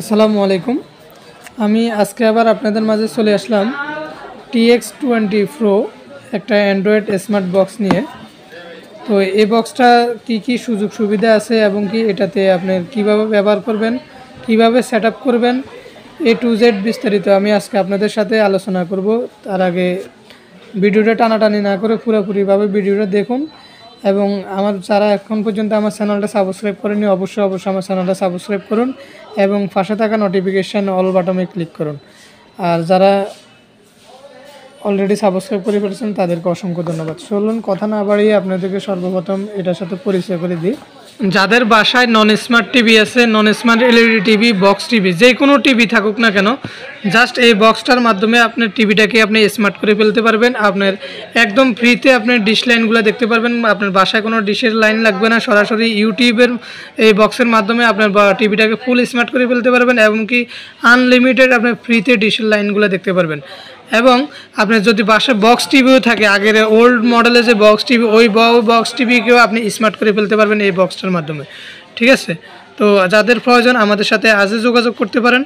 আসসালামু আলাইকুম। আমি আজকে আবার আপনাদের মাঝে চলে আসলাম TX20 Pro একটা অ্যান্ড্রয়েড স্মার্ট বক্স নিয়ে। তো এই বক্সটা কি সুযোগ সুবিধা আছে এবং কি এটাতে আপনি কিভাবে ব্যবহার করবেন, কিভাবে সেটআপ করবেন, A to Z বিস্তারিত আমি আজকে আপনাদের সাথে আলোচনা করব। তার আগে ভিডিওটা টানাটানি না করে পুরোপুরিভাবে ভিডিওটা দেখুন এবং আমার যারা এখন পর্যন্ত আমার চ্যানেলটা সাবস্ক্রাইব করেনি অবশ্যই আমার চ্যানেলটা সাবস্ক্রাইব করুন এবং পাশে থাকা নোটিফিকেশান অল বাটনে ক্লিক করুন। আর যারা অলরেডি সাবস্ক্রাইব করে ফেলেছেন তাদেরকে অসংখ্য ধন্যবাদ। চলুন কথা না বাড়িয়ে আপনাদেরকে সর্বপ্রথম এটার সাথে পরিচয় করে দিই। যাদের বাসায় নন স্মার্ট টিভি আছে, নন smart LED TV, box TV, যে কোনো টিভি থাকুক না কেন, জাস্ট এই বক্সটার মাধ্যমে আপনার টিভিটাকে আপনি স্মার্ট করে ফেলতে পারবেন। আপনার একদম ফ্রিতে আপনার ডিশ লাইনগুলো দেখতে পারবেন। আপনার বাসায় কোনো ডিশের লাইন লাগবে না, সরাসরি ইউটিউবের এই বক্সের মাধ্যমে আপনার টিভিটাকে ফুল স্মার্ট করে ফেলতে পারবেন এবং কি আনলিমিটেড আপনার ফ্রিতে ডিশের লাইনগুলো দেখতে পারবেন। এবং আপনার যদি বাসায় বক্স টিভিও থাকে, আগের ওল্ড মডেলের যে বক্স টিভি, ওই বক্স টিভিকেও আপনি স্মার্ট করে ফেলতে পারবেন এই বক্সটার মাধ্যমে। ঠিক আছে, তো যাদের প্রয়োজন আমাদের সাথে আজই যোগাযোগ করতে পারেন।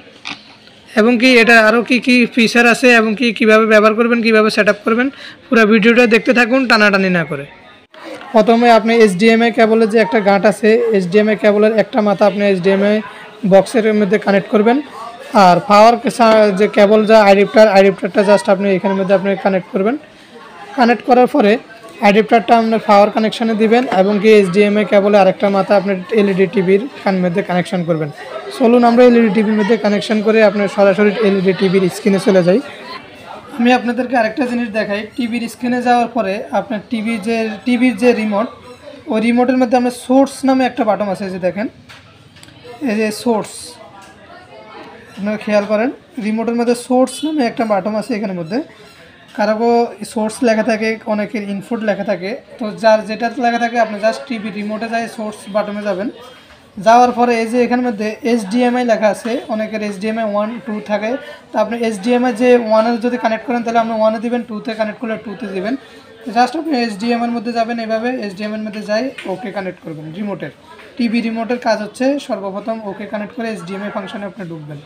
এবং কি এটা আরও কি ফিচার আছে এবং কীভাবে ব্যবহার করবেন, কীভাবে সেট আপ করবেন, পুরো ভিডিওটা দেখতে থাকুন টানাটানি না করে। প্রথমে আপনি HDMI কেবলের যে একটা গাঁট আছে, HDMI কেবলের একটা মাথা আপনি HDMI বক্সের মধ্যে কানেক্ট করবেন। আর পাওয়ার যে কেবল যা আইডিপ্টারটা জাস্ট আপনি এখানের মধ্যে আপনি কানেক্ট করবেন। কানেক্ট করার পরে আইডিপ্টারটা আপনার পাওয়ার কানেকশানে দিবেন এবং কি HDMI কেবলে আরেকটা মাথা আপনার এলইডি টিভির মধ্যে কানেকশান করবেন। চলুন আমরা এলইডি টিভির মধ্যে কানেকশান করে আপনার সরাসরি এলইডি টিভির স্ক্রিনে চলে যাই। আমি আপনাদেরকে আরেকটা জিনিস দেখাই। টিভির স্ক্রিনে যাওয়ার পরে আপনার টিভির যে রিমোট, ওই রিমোটের মধ্যে আপনার সোর্স নামে একটা বাটন আছে, যে দেখেন এই যে সোর্স, আপনারা খেয়াল করেন রিমোটের মধ্যে সোর্স নামে একটা বাটন আছে। এখানের মধ্যে কারো সোর্স লেখা থাকে, অনেকের ইনপুট লেখা থাকে। তো যার যেটা লেখা থাকে আপনি জাস্ট টিভি রিমোটে যায় সোর্স বাটনে যাবেন। যাওয়ার পরে এই যে এখানের মধ্যে HDMI লেখা আছে, অনেকের HDMI 1, 2 থাকে। তো আপনি HDMI যে 1-এ যদি কানেক্ট করেন তাহলে আপনি 1-এ দিবেন, 2-তে কানেক্ট করলে 2-তে দিবেন। জাস্ট আপনি HDMI-এর মধ্যে যাবেন, এভাবে HDMI-এর মধ্যে যাই ওকে কানেক্ট করবেন। টিভি রিমোটের কাজ হচ্ছে সর্বপ্রথম ওকে কানেক্ট করে HDMI ফাংশনে আপনি ঢুকবেন।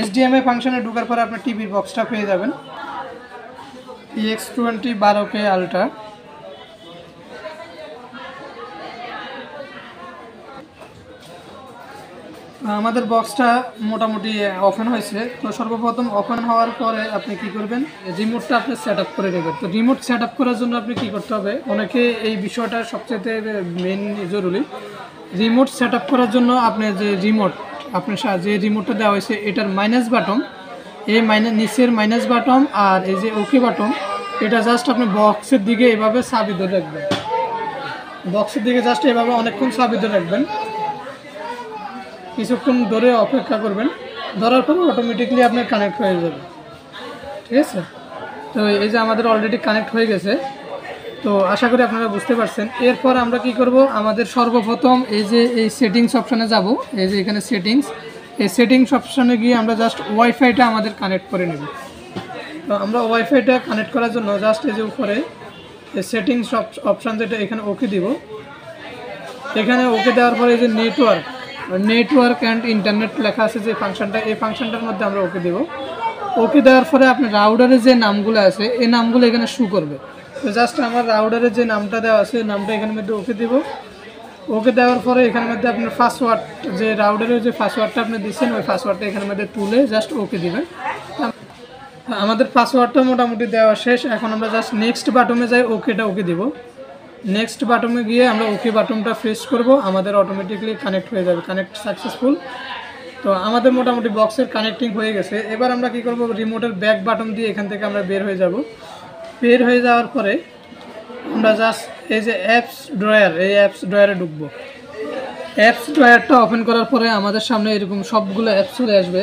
HDMI ফাংশনে ঢোকার পরে আপনার টিভির বক্সটা পেয়ে যাবেন, TX20 12K আলট্রা। আমাদের বক্সটা মোটামুটি ওপেন হয়েছে। তো সর্বপ্রথম ওপেন হওয়ার পরে আপনি কি করবেন, রিমোটটা আপনি সেট আপ করে নেবেন। তো রিমোট সেট আপ করার জন্য আপনি কি করতে হবে, অনেকে এই বিষয়টা সবচেয়ে মেন জরুরি। রিমোট সেট আপ করার জন্য আপনি যে আপনার যে রিমোটটা দেওয়া হয়েছে এটার মাইনাস বাটন, নিচের মাইনাস বাটন আর এই যে ওকে বাটন, এটা জাস্ট আপনি বক্সের দিকে এভাবে চাবি ধরে রাখবেন। বক্সের দিকে জাস্ট এভাবে অনেকক্ষণ চাবি ধরে রাখবেন, কিছুক্ষণ ধরে অপেক্ষা করবেন। ধরার পরে অটোমেটিকলি আপনার কানেক্ট হয়ে যাবে। ঠিক আছে, তো এই যে আমাদের অলরেডি কানেক্ট হয়ে গেছে। তো আশা করি আপনারা বুঝতে পারছেন। এরপর আমরা কি করব, আমাদের সর্বপ্রথম এই সেটিংস অপশানে যাব। এই যে এখানে এই সেটিংস অপশানে গিয়ে আমরা জাস্ট ওয়াইফাইটা আমাদের কানেক্ট করে নেব। তো আমরা ওয়াইফাইটা কানেক্ট করার জন্য জাস্ট এই যে উপরে এই সেটিংস অপশান যেটা, এখানে ওকে দিব। এখানে ওকে দেওয়ার পরে এই যে নেটওয়ার্ক অ্যান্ড ইন্টারনেট লেখা আছে যে ফাংশনটা, এই ফাংশনটার মধ্যে আমরা ওকে দেব। ওকে দেওয়ার পরে আপনার রাউটারের যে নামগুলো আছে এই নামগুলো এখানে শো করবে। তো জাস্ট আমার রাউটারের যে নামটা দেওয়া আছে নামটা এখানের মধ্যে ওকে দেব। ওকে দেওয়ার পরে এখানের মধ্যে আপনার পাসওয়ার্ড, যে রাউটারের যে পাসওয়ার্ডটা আপনি দিচ্ছেন ওই পাসওয়ার্ডটা এখানের মধ্যে তুলে জাস্ট ওকে দেবেন। আমাদের পাসওয়ার্ডটা মোটামুটি দেওয়া শেষ। এখন আমরা জাস্ট নেক্সট বাটনে যাই, ওকে দেব। নেক্সট বাটনে গিয়ে আমরা ওকে বাটনটা প্রেস করব, আমাদের অটোমেটিকলি কানেক্ট হয়ে যাবে, কানেক্ট সাকসেসফুল। তো আমাদের মোটামুটি বক্সের কানেক্টিং হয়ে গেছে। এবার আমরা কি করব, রিমোটের ব্যাক বাটন দিয়ে এখান থেকে আমরা বের হয়ে যাব। বের হয়ে যাওয়ার পরে আমরা জাস্ট এই যে অ্যাপস ড্রয়ারে ঢুকবো। অ্যাপস ড্রয়ারটা ওপেন করার পরে আমাদের সামনে এরকম সবগুলো অ্যাপস চলে আসবে।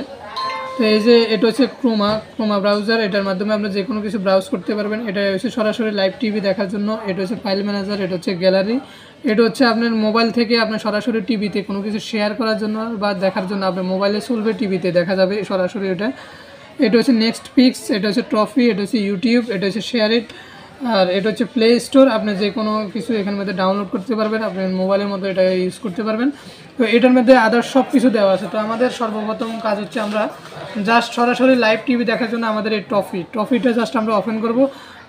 তো এই যে এটা হচ্ছে ক্রোমা ব্রাউজার, এটার মাধ্যমে আপনি যে কোনো কিছু ব্রাউজ করতে পারবেন। এটা হচ্ছে সরাসরি লাইভ টিভি দেখার জন্য। এটা হচ্ছে ফাইল ম্যানেজার, এটা হচ্ছে গ্যালারি, এটা হচ্ছে আপনার মোবাইল থেকে আপনার সরাসরি টিভিতে কোনো কিছু শেয়ার করার জন্য বা দেখার জন্য আপনার মোবাইলে চলবে, টিভিতে দেখা যাবে সরাসরি। এটা হচ্ছে নেক্সট পিক্স, এটা হচ্ছে ট্রফি, এটা হচ্ছে ইউটিউব, এটা হচ্ছে শেয়ার ইট, আর এটা হচ্ছে প্লে স্টোর, আপনি যে কোনো কিছু এখানের মধ্যে ডাউনলোড করতে পারবেন, আপনি মোবাইলের মধ্যে এটা ইউজ করতে পারবেন। তো এটার মধ্যে আদার্স সব কিছু দেওয়া আছে। তো আমাদের সর্বপ্রথম কাজ হচ্ছে আমরা জাস্ট সরাসরি লাইভ টিভি দেখার জন্য আমাদের এই ট্রফিটা জাস্ট আমরা ওপেন করব।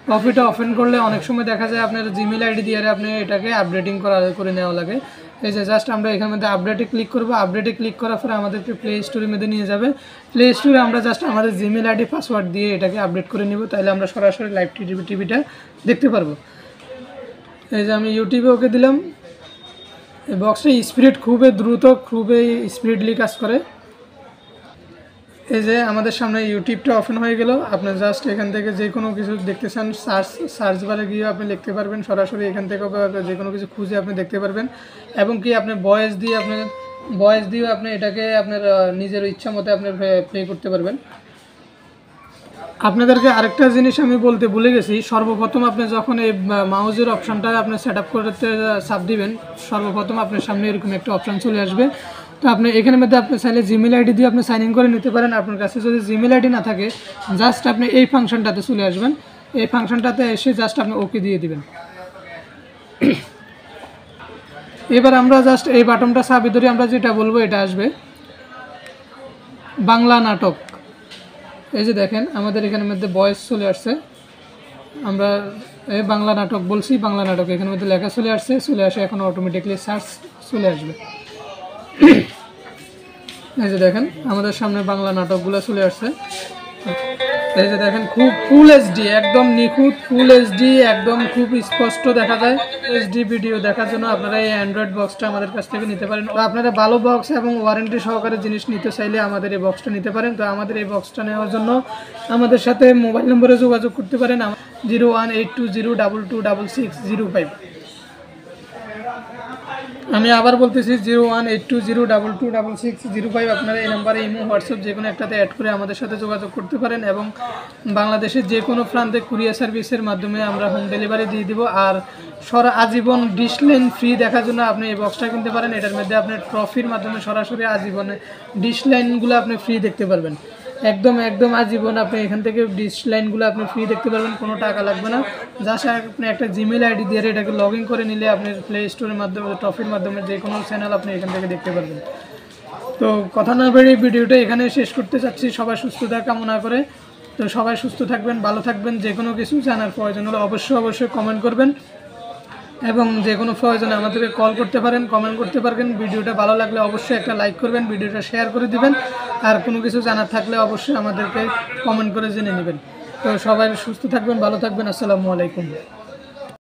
ট্রফিটা ওপেন করলে অনেক সময় দেখা যায় আপনার জিমেল আইডি দিয়ে আপনি এটাকে আপডেটিং করে নেওয়া লাগে। এই যে জাস্ট আমরা এখানের মধ্যে আপডেটে ক্লিক করব। আপডেটে ক্লিক করার পরে আমাদেরকে প্লে স্টোরের মধ্যে নিয়ে যাবে। প্লে স্টোরে আমরা জাস্ট আমাদের জিমেল আইডি পাসওয়ার্ড দিয়ে এটাকে আপডেট করে নিব, তাহলে আমরা সরাসরি লাইভ টিভিটা দেখতে পারবো। এই যে আমি ইউটিউবে ওকে দিলাম। এই বক্সটা স্পিড খুবই দ্রুত, খুবই স্পিডলি কাজ করে। এই যে আমাদের সামনে ইউটিউবটা ওপেন হয়ে গেল। আপনি জাস্ট এখান থেকে যে কোনো কিছু দেখতে চান সার্চ বারে গিয়ে আপনি লিখতে পারবেন, সরাসরি এখান থেকে যে কোনো কিছু খুঁজে আপনি দেখতে পারবেন। এবং কি আপনি ভয়েস দিয়েও আপনি এটাকে আপনার নিজের ইচ্ছা মতো আপনি প্লে করতে পারবেন। আপনাদেরকে আরেকটা জিনিস আমি বলতে ভুলে গেছি, সর্বপ্রথম আপনি যখন এই মাউজের অপশানটা আপনি সেট আপ করতে চাপ দিবেন, সর্বপ্রথম আপনার সামনে এরকম একটা অপশান চলে আসবে। তো আপনি এখানের মধ্যে আপনি চাইলে জিমেল আইডি দিয়ে আপনি সাইন ইন করে নিতে পারেন। আপনার কাছে যদি জিমেল আইডি না থাকে, জাস্ট আপনি এই ফাংশনটাতে চলে আসবেন। এই ফাংশনটাতে এসে জাস্ট আপনি ওকে দিয়ে দিবেন। এবার আমরা জাস্ট এই বাটনটা চাপে ধরে আমরা যেটা বলবো এটা আসবে বাংলা নাটক। এই যে দেখেন আমাদের এখানের মধ্যে ভয়েস চলে আসছে। আমরা এই বাংলা নাটক বলছি, বাংলা নাটক এখানের মধ্যে লেখা চলে আসে। এখন অটোমেটিকলি সার্চ চলে আসবে। এই যে দেখেন আমাদের সামনে বাংলা নাটকগুলো চলে আসছে। এই যে দেখেন খুব ফুল এইচডি, একদম নিখুঁত ফুল এইচডি, একদম খুব স্পষ্ট দেখা যায়। এইচডি ভিডিও দেখার জন্য আপনারা এই অ্যান্ড্রয়েড বক্সটা আমাদের কাছ থেকে নিতে পারেন। তো আপনারা ভালো বক্স এবং ওয়ারেন্টি সহকারে জিনিস নিতে চাইলে আমাদের এই বক্সটা নিতে পারেন। তো আমাদের এই বক্সটা নেওয়ার জন্য আমাদের সাথে মোবাইল নম্বরে যোগাযোগ করতে পারেন 01820226605। আমি আবার বলতেছি 01820226605। আপনারা এই নাম্বারে ইমো, হোয়াটসঅ্যাপ যে কোনো একটাতে অ্যাড করে আমাদের সাথে যোগাযোগ করতে পারেন। এবং বাংলাদেশের যে কোনো প্রান্তে কুরিয়ার সার্ভিসের মাধ্যমে আমরা হোম ডেলিভারি দিয়ে দিব। আর আজীবন ডিশ লাইন ফ্রি দেখার জন্য আপনি এই বক্সটা কিনতে পারেন। এটার মধ্যে আপনি ট্রফির মাধ্যমে সরাসরি আজীবনে ডিশ লাইনগুলো আপনি ফ্রি দেখতে পারবেন। একদম আজীবন আপনি এখান থেকে ডিশ লাইনগুলো আপনি ফ্রি দেখতে পারবেন, কোনো টাকা লাগবে না। জাস্ট আপনি একটা জিমেল আইডি দিয়ে এটাকে লগ ইন করে নিলে আপনি প্লে স্টোরের মাধ্যমে ট্রফির মাধ্যমে যে কোনো চ্যানেল আপনি এখান থেকে দেখতে পারবেন। তো কথা না বেরিয়ে ভিডিওটা এখানে শেষ করতে চাচ্ছি, সবাই সুস্থতা কামনা করে। তো সবাই সুস্থ থাকবেন, ভালো থাকবেন। যে কোনো কিছু জানার প্রয়োজন হলে অবশ্যই কমেন্ট করবেন এবং যে কোনো প্রয়োজনে আমাদেরকে কল করতে পারেন, কমেন্ট করতে পারবেন। ভিডিওটা ভালো লাগলে অবশ্যই একটা লাইক করবেন, ভিডিওটা শেয়ার করে দিবেন। আর কোনো কিছু জানার থাকলে অবশ্যই আমাদেরকে কমেন্ট করে জেনে নেবেন। তো সবাই সুস্থ থাকবেন, ভালো থাকবেন। আসসালামু আলাইকুম।